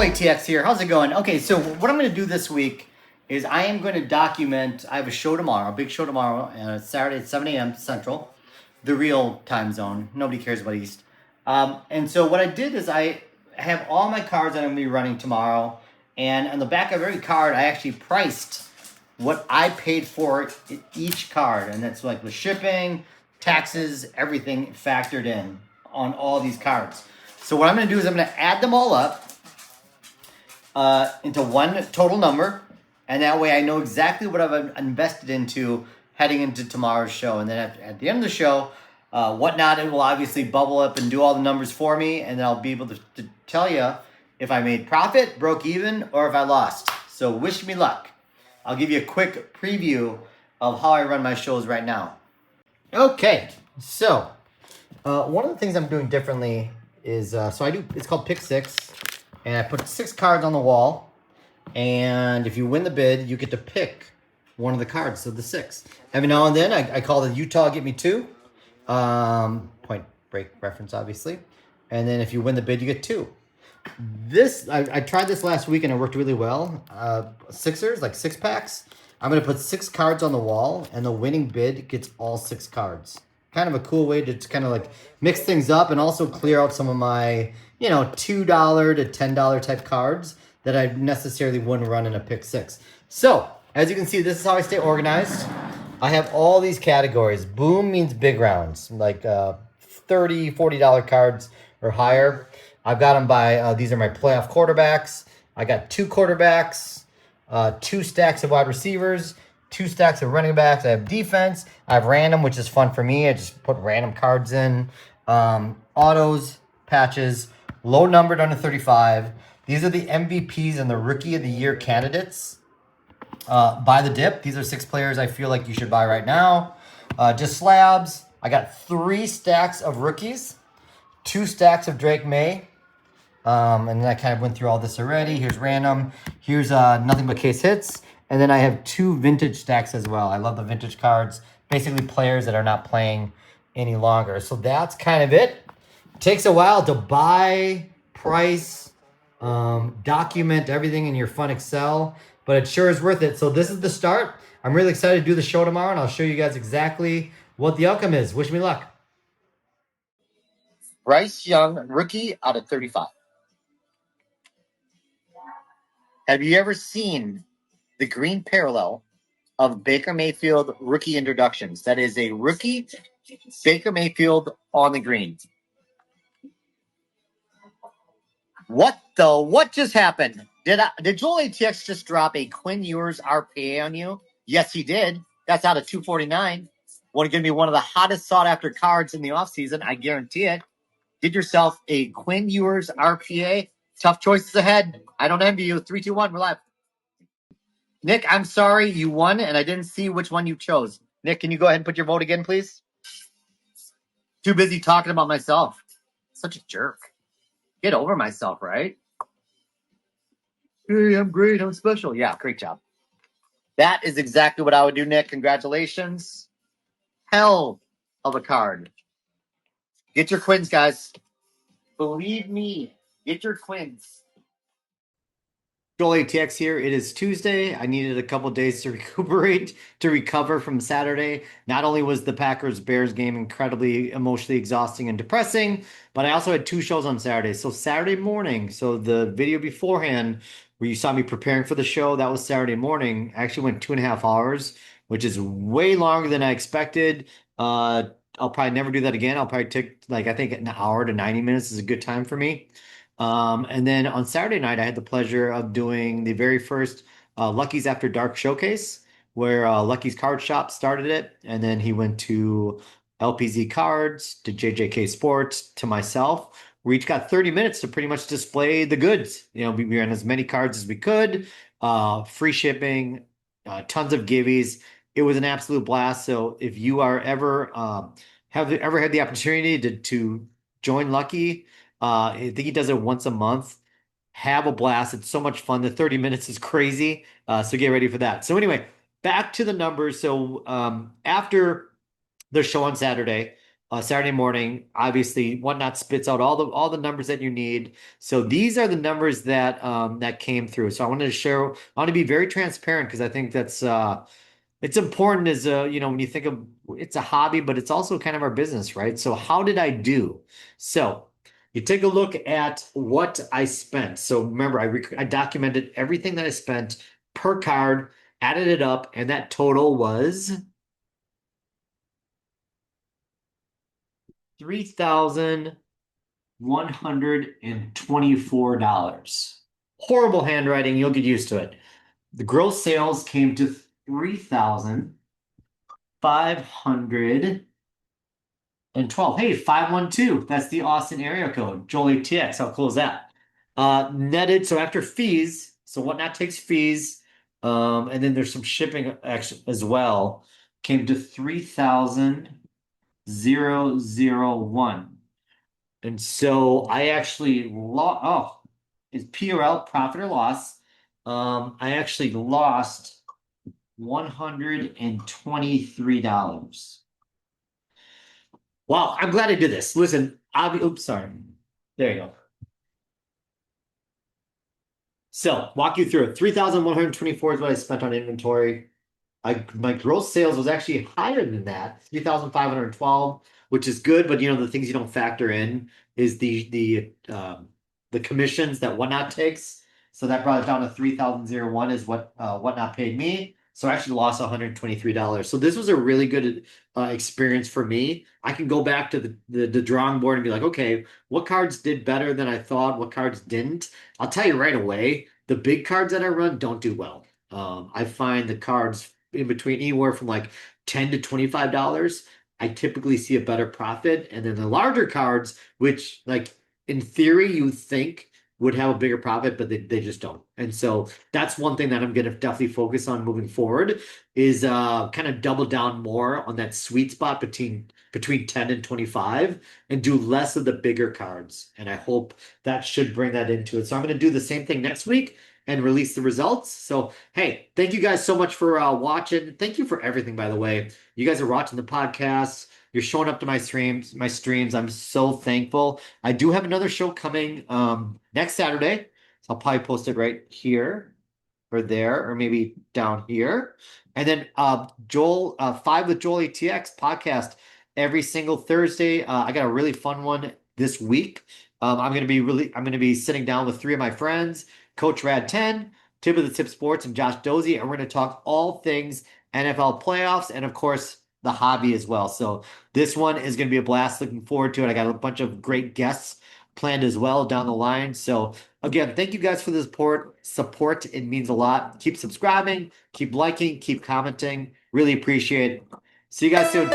Joel-ATX here. How's it going? Okay, so what I'm going to do this week is I am going to document. I have a show tomorrow, a big show tomorrow, Saturday at 7 a.m. Central, the real time zone. Nobody cares about East. And so what I did is I have all my cards that I'm going to be running tomorrow. And on the back of every card, I actually priced what I paid for each card. And that's like the shipping, taxes, everything factored in on all these cards. So what I'm going to do is I'm going to add them all up into one total number, and that way I know exactly what I've invested into heading into tomorrow's show. And then at the end of the show, Whatnot, it will obviously bubble up and do all the numbers for me, and then I'll be able to tell you if I made profit, broke even, or if I lost. So wish me luck. I'll give you a quick preview of how I run my shows right now. Okay, so one of the things I'm doing differently is, it's called Pick Six, and I put 6 cards on the wall, and if you win the bid, you get to pick one of the cards of the 6. Every now and then, I call the Utah Get Me 2, Point Break reference, obviously, and then if you win the bid, you get 2. I tried this last week, and it worked really well. Sixers, like 6-packs. I'm going to put 6 cards on the wall, and the winning bid gets all 6 cards. Kind of a cool way to kind of like mix things up and also clear out some of my, $2 to $10 type cards that I necessarily wouldn't run in a pick 6. So, as you can see, this is how I stay organized. I have all these categories. Boom means big rounds, like $30, $40 cards or higher. I've got them by, these are my playoff quarterbacks. I got 2 quarterbacks, 2 stacks of wide receivers, 2 stacks of running backs. I have defense. I have random, which is fun for me. I just put random cards in. Autos, patches, low numbered under 35. These are the MVPs and the Rookie of the Year candidates. Buy the dip. These are 6 players I feel like you should buy right now. Just slabs. I got 3 stacks of rookies, 2 stacks of Drake May. And then I kind of went through all this already. Here's random. Here's nothing but case hits. And then I have 2 vintage stacks as well. I love the vintage cards. Basically players that are not playing any longer. So that's kind of it. It takes a while to buy, price, document everything in your fun Excel. But it sure is worth it. So this is the start. I'm really excited to do the show tomorrow. And I'll show you guys exactly what the outcome is. Wish me luck. Bryce Young, rookie out of 35. Have you ever seen the green parallel of Baker Mayfield rookie introductions? That is a rookie Baker Mayfield on the green. What just happened? Did Joel-ATX just drop a Quinn Ewers RPA on you? Yes, he did. That's out of 249. Going to be one of the hottest sought after cards in the offseason. I guarantee it. Did yourself a Quinn Ewers RPA. Tough choices ahead. I don't envy you. 3, 2, 1. We're live. Nick, I'm sorry you won, and I didn't see which one you chose. Nick, can you go ahead and put your vote again, please? Too busy talking about myself. Such a jerk. Get over myself, right? Hey, I'm great. I'm special. Yeah, great job. That is exactly what I would do, Nick. Congratulations. Hell of a card. Get your Quins, guys. Believe me. Get your Quins. Joel-ATX here. It is Tuesday. I needed a couple days to recuperate, to recover from Saturday. Not only was the Packers-Bears game incredibly emotionally exhausting and depressing, but I also had 2 shows on Saturday. So Saturday morning, so the video beforehand where you saw me preparing for the show, that was Saturday morning. I actually went 2.5 hours, which is way longer than I expected. I'll probably never do that again. I'll probably take, I think an hour to 90 minutes is a good time for me. And then on Saturday night, I had the pleasure of doing the very first Lucky's After Dark showcase, where Lucky's Card Shop started it. And then he went to LPZ Cards, to JJK Sports, to myself. We each got 30 minutes to pretty much display the goods. We ran as many cards as we could, free shipping, tons of giveaways. It was an absolute blast. So if you are ever had the opportunity to join Lucky, I think he does it once a month. Have a blast. It's so much fun. The 30 minutes is crazy. So get ready for that. So anyway, back to the numbers. So after the show on Saturday, Saturday morning. Obviously, Whatnot spits out all the numbers that you need. So these are the numbers that came through. So I wanted to share. I want to be very transparent because I think that's it's important as when you think of it's a hobby, but it's also kind of our business, right? So how did I do? So you take a look at what I spent. So remember, I documented everything that I spent per card, added it up, and that total was $3,124. Horrible handwriting. You'll get used to it. The gross sales came to 3,512. Hey, 512. That's the Austin area code. Joel-ATX. How cool is that? Netted. So after fees, so Whatnot takes fees, and then there's some shipping as well. Came to 3,001. And so I actually lost. Oh, is PRL profit or loss? I actually lost $123. Wow, I'm glad I did this. Listen, oops, sorry. There you go. So, walk you through it. 3,124 is what I spent on inventory. My gross sales was actually higher than that, 3,512, which is good, but the things you don't factor in is the commissions that Whatnot takes. So that brought it down to 3,001 is what Whatnot paid me. So I actually lost $123. So this was a really good experience for me. I can go back to the drawing board and be like, okay, what cards did better than I thought? What cards didn't? I'll tell you right away, the big cards that I run don't do well. I find the cards in between anywhere from like $10 to $25, I typically see a better profit. And then the larger cards, which like in theory you think would have a bigger profit, but they just don't. And so that's one thing that I'm going to definitely focus on moving forward is kind of double down more on that sweet spot between 10 and 25 and do less of the bigger cards. And I hope that should bring that into it. So I'm going to do the same thing next week and release the results. So, hey, thank you guys so much for watching. Thank you for everything, by the way. You guys are watching the podcast. You're showing up to my streams. I'm so thankful. I do have another show coming next Saturday. So I'll probably post it right here or there, or maybe down here. And then Joel 5 with Joel-ATX podcast every single Thursday. I got a really fun one this week. I'm gonna be sitting down with three of my friends, Coach Rad 10, Tip of the Tip Sports, and Josh Dozy, and we're gonna talk all things NFL playoffs and of course the hobby as well. So this one is gonna be a blast. Looking forward to it. I got a bunch of great guests planned as well down the line. So again, thank you guys for the support. It means a lot. Keep subscribing, keep liking, keep commenting. Really appreciate it. See you guys soon.